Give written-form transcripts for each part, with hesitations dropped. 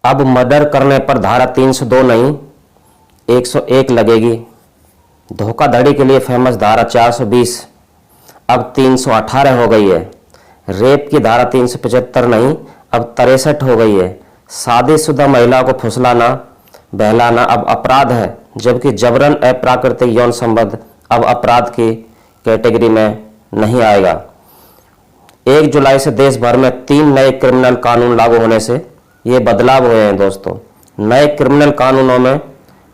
अब मर्डर करने पर धारा 302 नहीं 101 लगेगी। धोखाधड़ी के लिए फेमस धारा 420 अब 318 हो गई है। रेप की धारा 375 नहीं अब 63 हो गई है। शादीशुदा महिला को फुसलाना बहलाना अब अपराध है, जबकि जबरन अप्राकृतिक यौन संबंध अब अपराध की कैटेगरी में नहीं आएगा। 1 जुलाई से देश भर में 3 नए क्रिमिनल कानून लागू होने से ये बदलाव हुए हैं दोस्तों। नए क्रिमिनल कानूनों में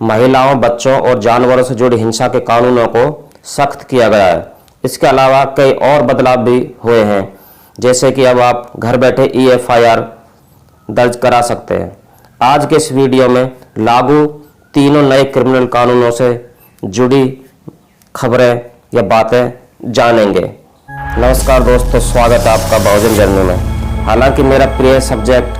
महिलाओं, बच्चों और जानवरों से जुड़ी हिंसा के कानूनों को सख्त किया गया है। इसके अलावा कई और बदलाव भी हुए हैं, जैसे कि अब आप घर बैठे EFIR दर्ज करा सकते हैं। आज के इस वीडियो में लागू तीनों नए क्रिमिनल कानूनों से जुड़ी खबरें या बातें जानेंगे। नमस्कार दोस्तों, स्वागत है आपका बहुजन जर्नी में। हालांकि मेरा प्रिय सब्जेक्ट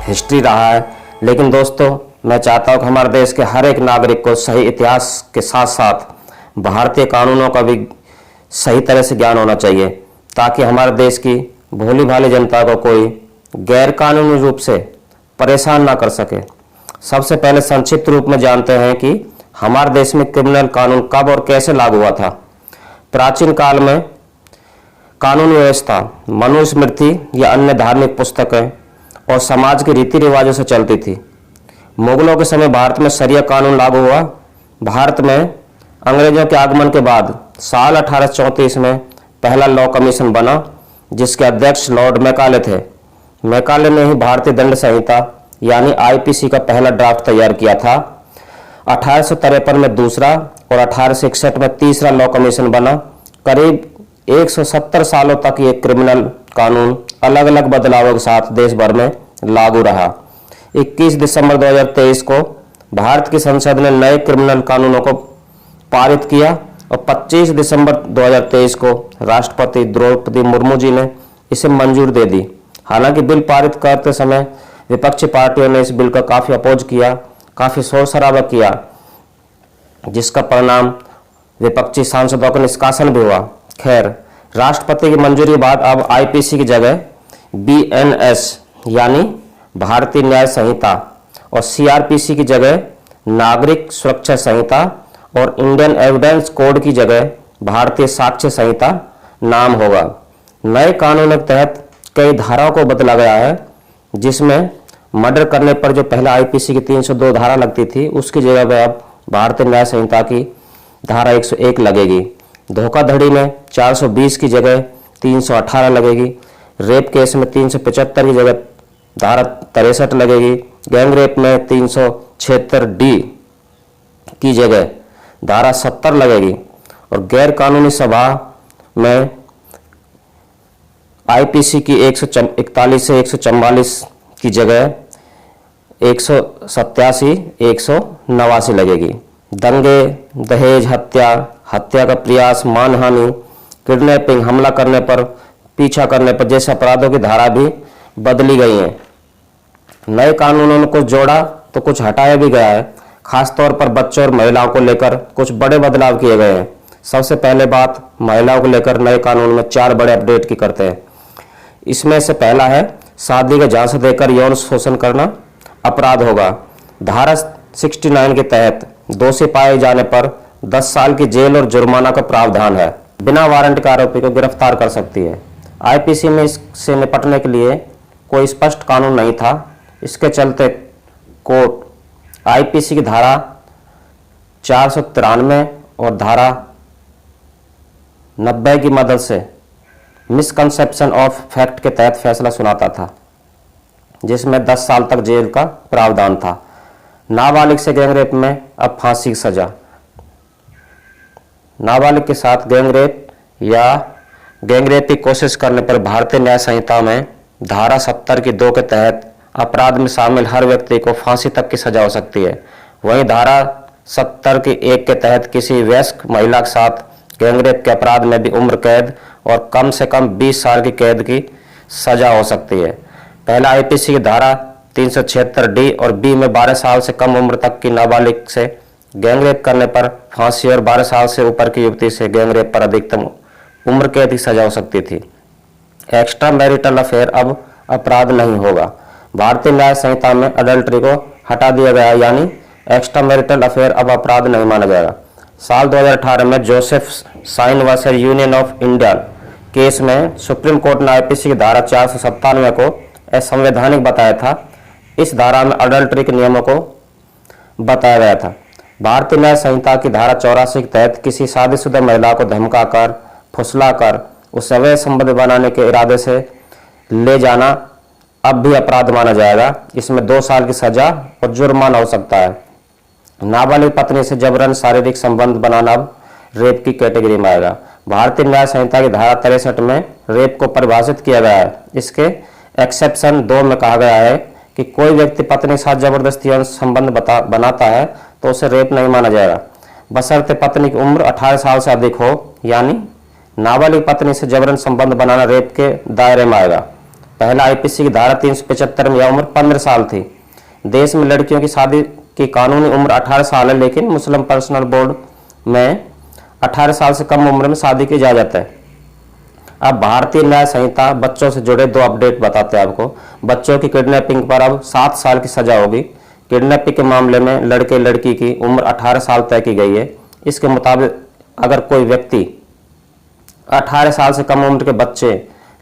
हिस्ट्री रहा है, लेकिन दोस्तों मैं चाहता हूं कि हमारे देश के हर एक नागरिक को सही इतिहास के साथ साथ भारतीय कानूनों का भी सही तरह से ज्ञान होना चाहिए, ताकि हमारे देश की भोली भाली जनता को कोई गैर कानूनी रूप से परेशान ना कर सके। सबसे पहले संक्षिप्त रूप में जानते हैं कि हमारे देश में क्रिमिनल कानून कब और कैसे लागू हुआ था। प्राचीन काल में कानून व्यवस्था मनुस्मृति या अन्य धार्मिक पुस्तकें और समाज के रीति रिवाजों से चलती थी। मुगलों के समय भारत में शरिया कानून लागू हुआ। भारत में अंग्रेजों के आगमन के बाद साल 1834 में पहला लॉ कमीशन बना, जिसके अध्यक्ष लॉर्ड मैकाले थे। मैकाले ने ही भारतीय दंड संहिता यानी IPC का पहला ड्राफ्ट तैयार किया था। 1853 में दूसरा और 1861 में तीसरा लॉ कमीशन बना। करीब 170 सालों तक ये क्रिमिनल कानून अलग अलग बदलावों के साथ देश भर में लागू रहा। 21 दिसंबर 2023 को भारत की संसद ने नए क्रिमिनल कानूनों को पारित किया और 25 दिसंबर 2023 को राष्ट्रपति द्रौपदी मुर्मू जी ने इसे मंजूर दे दी। हालांकि बिल पारित करते समय विपक्षी पार्टियों ने इस बिल का काफ़ी अपोज किया, काफ़ी शोर शराबा किया, जिसका परिणाम विपक्षी सांसदों का निष्कासन भी हुआ। खैर, राष्ट्रपति की मंजूरी के बाद अब IPC की जगह BNS यानी भारतीय न्याय संहिता और CRPC की जगह नागरिक सुरक्षा संहिता और इंडियन एविडेंस कोड की जगह भारतीय साक्ष्य संहिता नाम होगा। नए कानून के तहत कई धाराओं को बदला गया है, जिसमें मर्डर करने पर जो पहले IPC की 302 धारा लगती थी, उसकी जगह पर अब भारतीय न्याय संहिता की धारा 101 लगेगी। धोखाधड़ी में 420 की जगह 318 लगेगी। रेप केस में 375 की जगह धारा 63 लगेगी। गैंग रेप में 376D की जगह धारा 70 लगेगी और गैर कानूनी सभा में IPC की 141 से 144 की जगह 187 189 लगेगी। दंगे, दहेज, हत्या का प्रयास, मानहानि, किडनैपिंग, हमला करने पर, पीछा करने पर जैसे अपराधों की धारा भी बदली गई है। नए कानूनों में कुछ जोड़ा तो कुछ हटाया भी गया है। खासतौर पर बच्चों और महिलाओं को लेकर कुछ बड़े बदलाव किए गए हैं। सबसे पहले बात महिलाओं को लेकर नए कानून में 4 बड़े अपडेट की करते हैं। इसमें से पहला है शादी का झांसा देकर यौन शोषण करना अपराध होगा। धारा 69 के तहत दोषी पाए जाने पर 10 साल की जेल और जुर्माना का प्रावधान है। बिना वारंट के आरोपी को गिरफ्तार कर सकती है। IPC में इससे निपटने के लिए कोई स्पष्ट कानून नहीं था। इसके चलते कोर्ट IPC की धारा 493 और धारा 90 की मदद से मिसकंसेप्शन ऑफ फैक्ट के तहत फैसला सुनाता था, जिसमें 10 साल तक जेल का प्रावधान था। नाबालिग से गैंग रेप में अब फांसी की सजा। नाबालिग के साथ गैंग रेप या गैंग रेप की कोशिश करने पर भारतीय न्याय संहिता में धारा 70 की 2 के तहत अपराध में शामिल हर व्यक्ति को फांसी तक की सजा हो सकती है। वहीं धारा 70 की 1 के तहत किसी वयस्क महिला के साथ गैंग रेप के अपराध में भी उम्र कैद और कम से कम 20 साल की कैद की सजा हो सकती है। पहला IPC की धारा 376D और B में 12 साल से कम उम्र तक की नाबालिग से गैंग रेप करने पर फांसी और 12 साल से ऊपर की युवती से गैंग रेप पर अधिकतम उम्र कैद की सजा हो सकती थी। एक्स्ट्रा मैरिटल अफेयर अब अपराध नहीं होगा। भारतीय न्याय संहिता में अडल्ट्री को हटा दिया गया है, यानी एक्स्ट्रा मैरिटल अफेयर अब अपराध नहीं माना जाएगा। साल 2018 में Joseph Shine versus union of India case में सुप्रीम कोर्ट ने आईपीसी की धारा 497 को असंवैधानिक बताया था। इस धारा में अडल्ट्री के नियमों को बताया गया था। भारतीय न्याय संहिता की धारा 84 के तहत किसी शादीशुदा महिला को धमकाकर, फुसलाकर उसे अवैध संबंध बनाने के इरादे से ले जाना अब भी अपराध माना जाएगा। इसमें 2 साल की सजा और जुर्माना हो सकता है। नाबालिग पत्नी से जबरन शारीरिक संबंध बनाना अब रेप की कैटेगरी में आएगा। भारतीय न्याय संहिता की धारा 63 में रेप को परिभाषित किया गया है। इसके एक्सेप्शन 2 में कहा गया है कि कोई व्यक्ति पत्नी के साथ जबरदस्ती संबंध बनाता है तो उसे रेप नहीं माना जाएगा, बशर्ते पत्नी की उम्र 18 साल से अधिक हो, यानी नाबालिग पत्नी से जबरन संबंध बनाना रेप के दायरे में आएगा। पहला आईपीसी की धारा 375 में यह उम्र 15 साल थी। देश में लड़कियों की शादी की कानूनी उम्र 18 साल है, लेकिन मुस्लिम पर्सनल बोर्ड में 18 साल से कम उम्र में शादी की इजाजत है। अब भारतीय न्याय संहिता बच्चों से जुड़े 2 अपडेट बताते हैं आपको। बच्चों की किडनैपिंग पर अब 7 साल की सजा होगी। किडनैपिंग के मामले में लड़के लड़की की उम्र 18 साल तय की गई है। इसके मुताबिक अगर कोई व्यक्ति 18 साल से कम उम्र के बच्चे,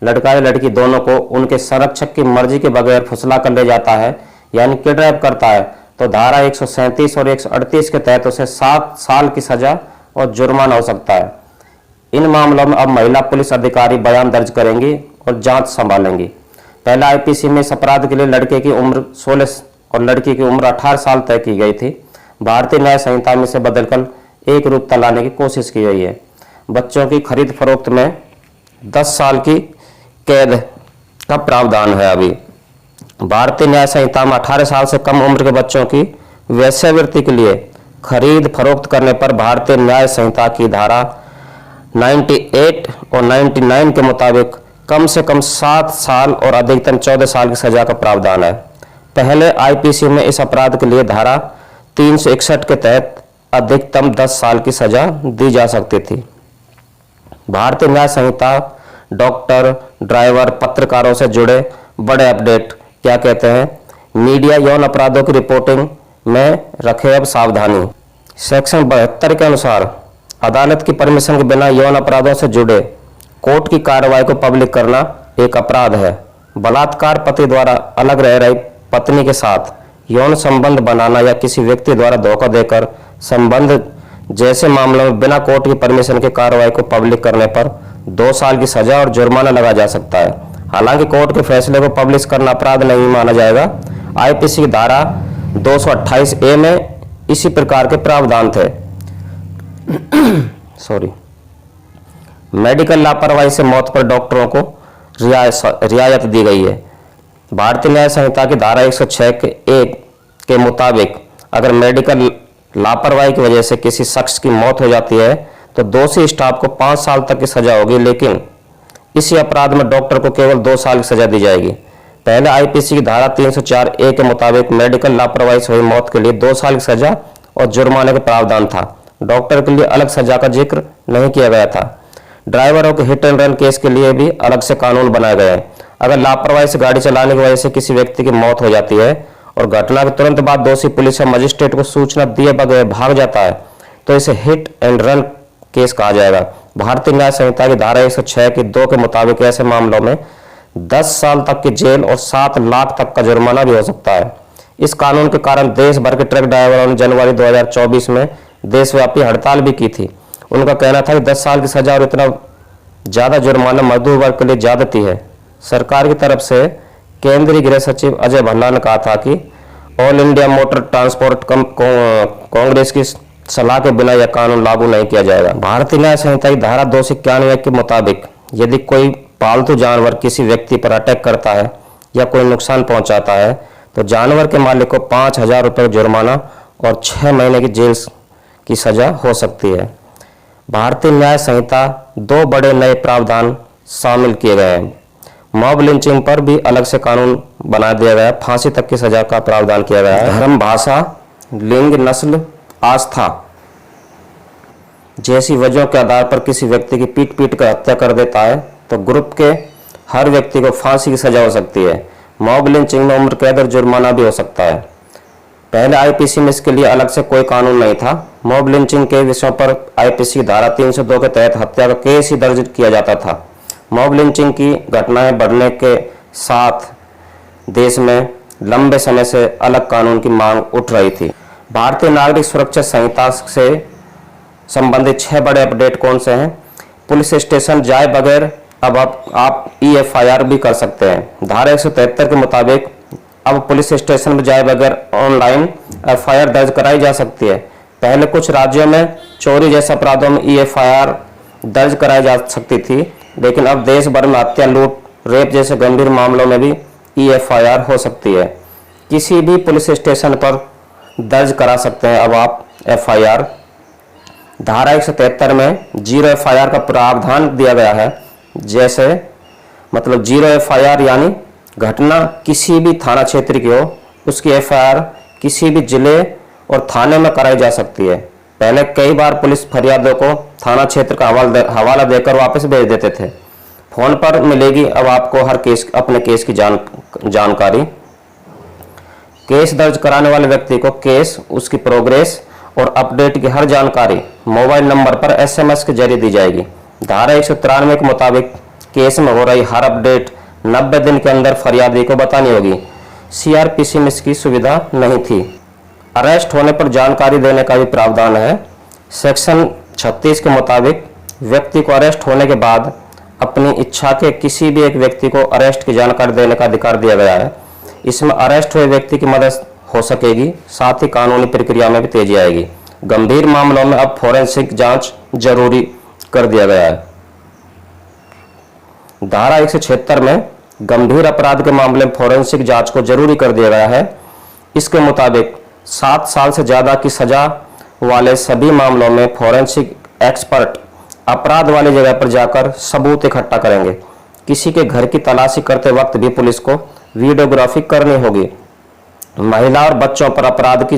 लड़का या लड़की दोनों को उनके संरक्षक की मर्जी के बगैर फुसला कर ले जाता है, यानी किडनैप करता है, तो धारा 137 और 138 के तहत उसे 7 साल की सजा और जुर्माना हो सकता है। इन मामलों में अब महिला पुलिस अधिकारी बयान दर्ज करेंगी और जांच संभालेंगी। पहले आईपीसी में इस अपराध के लिए लड़के की उम्र 16 और लड़की की उम्र 18 साल तय की गई थी। भारतीय न्याय संहिता में इसे बदलकर एक रूपता लाने की कोशिश की गई है। बच्चों की खरीद फरोख्त में 10 साल की कैद का प्रावधान है। अभी भारतीय न्याय संहिता में 18 साल से कम उम्र के बच्चों की वेश्यावृत्ति के लिए खरीद फरोख्त करने पर भारतीय न्याय संहिता की धारा 98 और 99 के मुताबिक कम से कम 7 साल और अधिकतम 14 साल की सजा का प्रावधान है। पहले आईपीसी में इस अपराध के लिए धारा 361 के तहत अधिकतम 10 साल की सजा दी जा सकती थी। भारतीय न्याय संहिता डॉक्टर, ड्राइवर, पत्रकारों से जुड़े बड़े अपडेट क्या कहते हैं? मीडिया यौन अपराधों की रिपोर्टिंग में रखे अब सावधानी। सेक्शन 72 के अनुसार अदालत की परमिशन के बिना यौन अपराधों से जुड़े कोर्ट की कार्रवाई को पब्लिक करना एक अपराध है। बलात्कार, पति द्वारा अलग रह रही पत्नी के साथ यौन संबंध बनाना या किसी व्यक्ति द्वारा धोखा देकर संबंध जैसे मामलों में बिना कोर्ट की परमिशन की कार्रवाई को पब्लिक करने पर 2 साल की सजा और जुर्माना लगा जा सकता है। हालांकि कोर्ट के फैसले को पब्लिश करना अपराध नहीं माना जाएगा। आईपीसी की धारा 228A में इसी प्रकार के प्रावधान थे। मेडिकल लापरवाही से मौत पर डॉक्टरों को रियायत दी गई है। भारतीय न्याय संहिता की धारा 106 के 1 के मुताबिक अगर मेडिकल लापरवाही की वजह से किसी शख्स की मौत हो जाती है तो दोषी स्टाफ को 5 साल तक की सजा होगी, लेकिन इसी अपराध में डॉक्टर को केवल 2 साल की सजा दी जाएगी। पहले आईपीसी की धारा 304A के मुताबिक मेडिकल लापरवाही से हुई मौत के लिए 2 साल की सजा और जुर्माने का प्रावधान था। डॉक्टर के लिए अलग सजा का जिक्र नहीं किया गया था। ड्राइवरों के हिट एंड रन केस के लिए भी अलग से कानून बनाए गए हैं। अगर लापरवाही से गाड़ी चलाने की वजह से किसी व्यक्ति की मौत हो जाती है और घटना के तुरंत बाद दोषी पुलिस या मजिस्ट्रेट को सूचना दिए बगैर भाग जाता है तो इसे हिट एंड रन केस कहा जाएगा। भारतीय न्याय संहिता की धारा 106 की 2 के मुताबिक ऐसे मामलों में 10 साल तक की जेल और 7 लाख तक का जुर्माना भी हो सकता है। इस कानून के कारण देश भर के ट्रक ड्राइवरों ने जनवरी 2024 में देशव्यापी हड़ताल भी की थी। उनका कहना था कि 10 साल की सजा और इतना ज्यादा जुर्माना मजदूर वर्ग के लिए ज्यादती है। सरकार की तरफ से केंद्रीय गृह सचिव अजय भल्ला ने कहा था कि all India motor transport Congress की सलाह के बिना यह कानून लागू नहीं किया जाएगा। भारतीय न्याय संहिता की धारा 291 के मुताबिक यदि कोई पालतू जानवर किसी व्यक्ति पर अटैक करता है या कोई नुकसान पहुंचाता है तो जानवर के मालिक को 5,000 रुपये जुर्माना और 6 महीने की जेल की सजा हो सकती है। भारतीय न्याय संहिता 2 बड़े नए प्रावधान शामिल किए गए हैं। मॉब लिंचिंग पर भी अलग से कानून बना दिया गया है। फांसी तक की सजा का प्रावधान किया गया है। धर्म, भाषा, लिंग, नस्ल, आस्था जैसी वजहों के आधार पर किसी व्यक्ति की पीट कर हत्या कर देता है तो ग्रुप के हर व्यक्ति को फांसी की सजा हो सकती है। मॉब लिंचिंग में उम्र कैद और जुर्माना भी हो सकता है। पहले आईपीसी में इसके लिए अलग से कोई कानून नहीं था। मॉब लिंचिंग के विषयों पर आईपीसी धारा 302 के तहत हत्या का केस ही दर्ज किया जाता था। मॉब लिंचिंग की घटनाएं बढ़ने के साथ देश में लंबे समय से अलग कानून की मांग उठ रही थी। भारतीय नागरिक सुरक्षा संहिता से संबंधित 6 बड़े अपडेट कौन से हैं? पुलिस स्टेशन जाए बगैर अब आप EFIR भी कर सकते हैं। धारा 173 के मुताबिक अब पुलिस स्टेशन में जाए बगैर ऑनलाइन FIR दर्ज कराई जा सकती है। पहले कुछ राज्यों में चोरी जैसे अपराधों में EFIR दर्ज कराई जा सकती थी, लेकिन अब देश भर में हत्या, लूट, रेप जैसे गंभीर मामलों में भी EFIR हो सकती है। किसी भी पुलिस स्टेशन पर दर्ज करा सकते हैं अब आप FIR। धारा 173 में 0 FIR का प्रावधान दिया गया है। जैसे मतलब 0 FIR यानी घटना किसी भी थाना क्षेत्र की हो, उसकी FIR किसी भी जिले और थाने में कराई जा सकती है। पहले कई बार पुलिस फरियादों को थाना क्षेत्र का हवाला देकर वापस भेज देते थे। फोन पर मिलेगी अब आपको हर केस, अपने केस की जानकारी। केस दर्ज कराने वाले व्यक्ति को केस, उसकी प्रोग्रेस और अपडेट की हर जानकारी मोबाइल नंबर पर SMS के जरिए दी जाएगी। धारा 193 के मुताबिक केस में हो रही हर अपडेट 90 दिन के अंदर फरियादी को बतानी होगी। CRPC में इसकी सुविधा नहीं थी। अरेस्ट होने पर जानकारी देने का भी प्रावधान है। सेक्शन 36 के मुताबिक व्यक्ति को अरेस्ट होने के बाद अपनी इच्छा के किसी भी एक व्यक्ति को अरेस्ट की जानकारी देने का अधिकार दिया गया है। इसमें अरेस्ट हुए व्यक्ति की मदद हो सकेगी, साथ ही कानूनी प्रक्रिया में भी तेजी आएगी। गंभीर मामलों में अब फोरेंसिक जांच जरूरी कर दिया गया है। धारा 176 में गंभीर अपराध के मामले में फोरेंसिक जांच को जरूरी कर दिया गया है। इसके मुताबिक 7 साल से ज्यादा की सजा वाले सभी मामलों में फोरेंसिक एक्सपर्ट अपराध वाली जगह पर जाकर सबूत इकट्ठा करेंगे। किसी के घर की तलाशी करते वक्त भी पुलिस को वीडियोग्राफी करनी होगी। महिला और बच्चों पर अपराध की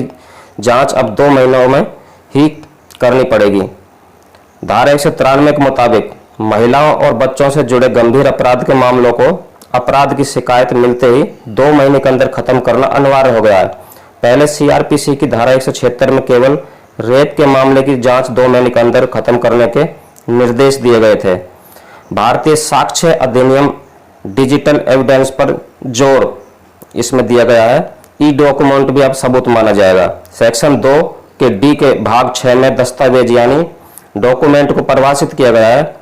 जांच अब 2 महीनों में ही करनी पड़ेगी। धारा 193 के मुताबिक महिलाओं और बच्चों से जुड़े गंभीर अपराध के मामलों को अपराध की शिकायत मिलते ही 2 महीने के अंदर खत्म करना अनिवार्य हो गया है। पहले CRPC की धारा 176 में केवल रेप के मामले की जांच 2 महीने के अंदर खत्म करने के निर्देश दिए गए थे। भारतीय साक्ष्य अधिनियम डिजिटल एविडेंस पर जोर इसमें दिया गया है। डॉक्यूमेंट भी अब सबूत माना जाएगा। सेक्शन 2 के D के भाग 6 में दस्तावेज यानी डॉक्यूमेंट को परिभाषित किया गया है।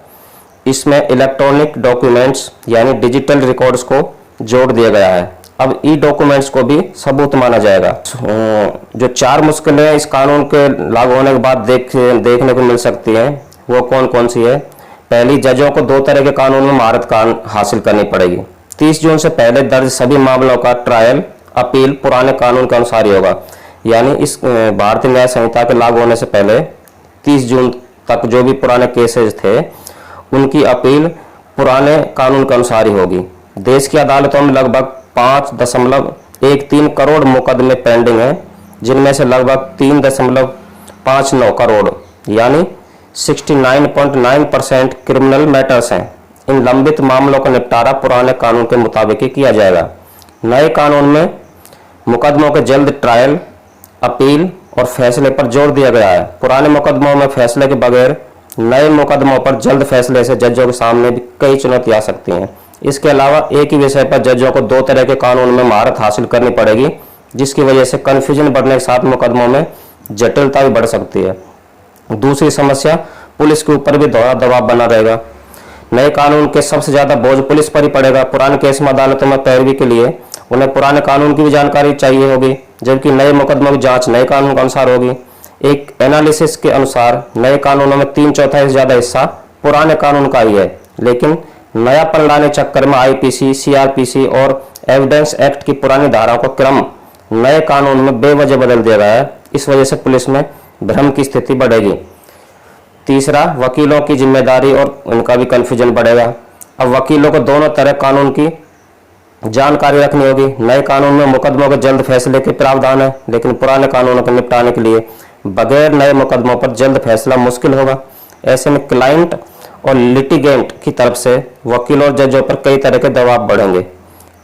इसमें इलेक्ट्रॉनिक डॉक्यूमेंट्स यानी डिजिटल रिकॉर्ड्स को जोड़ दिया गया है। अब डॉक्यूमेंट्स को भी सबूत माना जाएगा। जो 4 मुश्किलें इस कानून के लागू होने के बाद देखने को मिल सकती हैं, वो कौन कौन सी है? पहली, जजों को 2 तरह के कानून में महारत हासिल करनी पड़ेगी। 30 जून से पहले दर्ज सभी मामलों का ट्रायल, अपील पुराने कानून के अनुसार ही होगा। यानी इस भारतीय न्याय संहिता के लागू होने से पहले 30 जून तक जो भी पुराने केसेस थे उनकी अपील पुराने कानून के अनुसार ही होगी। देश की अदालतों में लगभग 5.13 करोड़ मुकदमे पेंडिंग हैं, जिनमें से लगभग 3.59 करोड़ यानी 69.9% क्रिमिनल मैटर्स हैं। इन लंबित मामलों का निपटारा पुराने कानून के मुताबिक ही किया जाएगा। नए कानून में मुकदमों के जल्द ट्रायल, अपील और फैसले पर जोर दिया गया है। पुराने मुकदमों में फैसले के बगैर नए मुकदमों पर जल्द फैसले से जजों के सामने भी कई चुनौतियां आ सकती हैं। इसके अलावा एक ही विषय पर जजों को 2 तरह के कानून में महारत हासिल करनी पड़ेगी, जिसकी वजह से कन्फ्यूजन बढ़ने के साथ मुकदमों में जटिलता भी बढ़ सकती है। दूसरी समस्या, पुलिस के ऊपर भी दोहरा दबाव बना रहेगा। नए कानून के सबसे ज्यादा बोझ पुलिस पर ही पड़ेगा। पुराने केस में अदालतों में पैरवी के लिए उन्हें पुराने कानून की भी जानकारी चाहिए होगी, जबकि नए मुकदमों की जांच नए कानून के अनुसार होगी। एक एनालिसिस के अनुसार नए कानूनों में 3/4 से ज्यादा हिस्सा पुराने कानून का ही है, लेकिन नयापन लाने चक्कर में आईपीसी, CRPC और एविडेंस एक्ट की पुरानी धाराओं का क्रम नए कानून में बेवजह बदल दिया गया है। इस वजह से पुलिस में भ्रम की स्थिति बढ़ेगी। तीसरा, वकीलों की जिम्मेदारी और उनका भी कन्फ्यूजन बढ़ेगा। अब वकीलों को दोनों तरह कानून की जानकारी रखनी होगी। नए कानून में मुकदमों के जल्द फैसले के प्रावधान है, लेकिन पुराने कानूनों को निपटाने के लिए बगैर नए मुकदमों पर जल्द फैसला मुश्किल होगा। ऐसे में क्लाइंट और लिटिगेंट की तरफ से वकीलों और जजों पर कई तरह के दबाव बढ़ेंगे।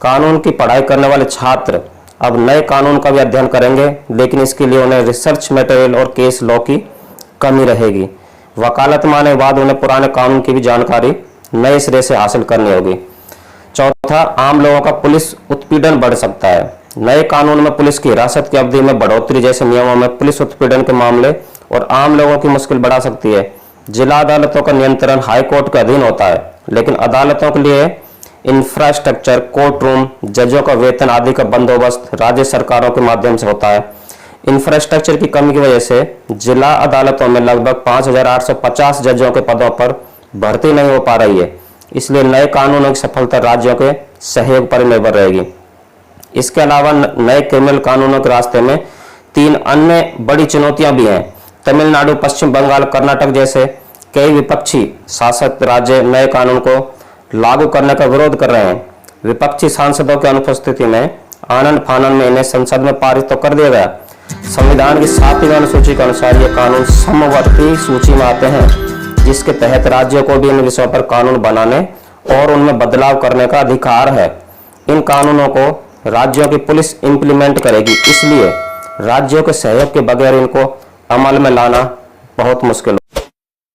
कानून की पढ़ाई करने वाले छात्र अब नए कानून का भी अध्ययन करेंगे, लेकिन इसके लिए उन्हें रिसर्च मटेरियल और केस लॉ की कमी रहेगी। वकालत माने बाद उन्हें पुराने कानून की भी जानकारी नए सिरे से हासिल करनी होगी। चौथा, आम लोगों का पुलिस उत्पीड़न बढ़ सकता है। नए कानून में पुलिस की हिरासत की अवधि में बढ़ोतरी जैसे नियमों में पुलिस उत्पीड़न के मामले और आम लोगों की मुश्किल बढ़ा सकती है। जिला अदालतों का नियंत्रण हाई कोर्ट के अधीन होता है, लेकिन अदालतों के लिए इंफ्रास्ट्रक्चर, कोर्ट रूम, जजों का वेतन आदि का बंदोबस्त राज्य सरकारों के माध्यम से होता है। इंफ्रास्ट्रक्चर की कमी की वजह से जिला अदालतों में लगभग 5,850 जजों के पदों पर भर्ती नहीं हो पा रही है। इसलिए नए कानूनों की सफलता राज्यों के सहयोग पर निर्भर रहेगी। इसके अलावा नए क्रिमिनल कानूनों के रास्ते में 3 अन्य बड़ी चुनौतियां भी हैं। तमिलनाडु, पश्चिम बंगाल, कर्नाटक जैसे कई विपक्षी शासित राज्य नए कानून को लागू करने का विरोध कर रहे हैं। विपक्षी सांसदों की अनुपस्थिति में आनन फानन में इन्हें संसद में पारित तो कर दिया गया। संविधान की 7वीं अनुसूची के अनुसार ये कानून समवर्ती सूची में आते हैं, जिसके तहत राज्यों को भी इन विषयों पर कानून बनाने और उनमें बदलाव करने का अधिकार है। इन कानूनों को राज्यों की पुलिस इंप्लीमेंट करेगी, इसलिए राज्यों के सहयोग के बगैर इनको अमल में लाना बहुत मुश्किल